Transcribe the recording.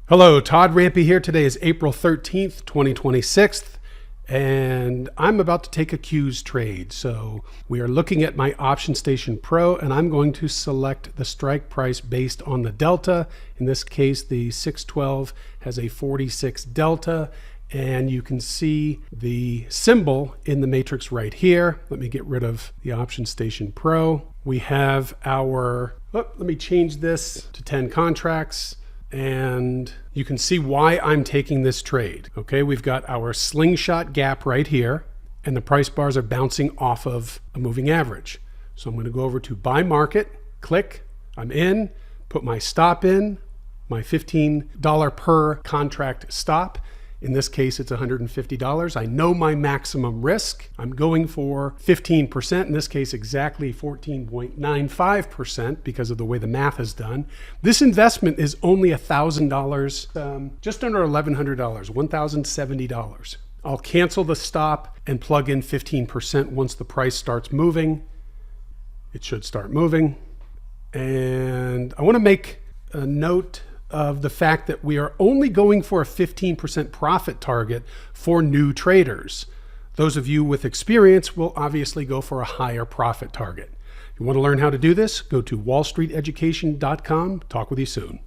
Hello, Todd Rampe here. Today is April 13th, 2026, and I'm about to take a Q's trade. So we are looking at my Option Station Pro, and I'm going to select the strike price based on the delta. In this case, the 612 has a 46 delta, and you can see the symbol in the matrix right here. Let me get rid of the Option Station Pro. We have our, let me change this to 10 contracts. And you can see why I'm taking this trade. Okay, we've got our slingshot gap right here, and the price bars are bouncing off of a moving average. So I'm going to go over to buy market, click, I'm in, put my stop in, my $15 per contract stop. In this case, it's $150. I know my maximum risk. I'm going for 15%, in this case, exactly 14.95% because of the way the math is done. This investment is only $1,000, just under $1,100, $1,070. I'll cancel the stop and plug in 15% once the price starts moving. It should start moving. And I want to make a note of the fact that we are only going for a 15% profit target for new traders. Those of you with experience will obviously go for a higher profit target. You want to learn how to do this? Go to wallstreeteducation.com. Talk with you soon.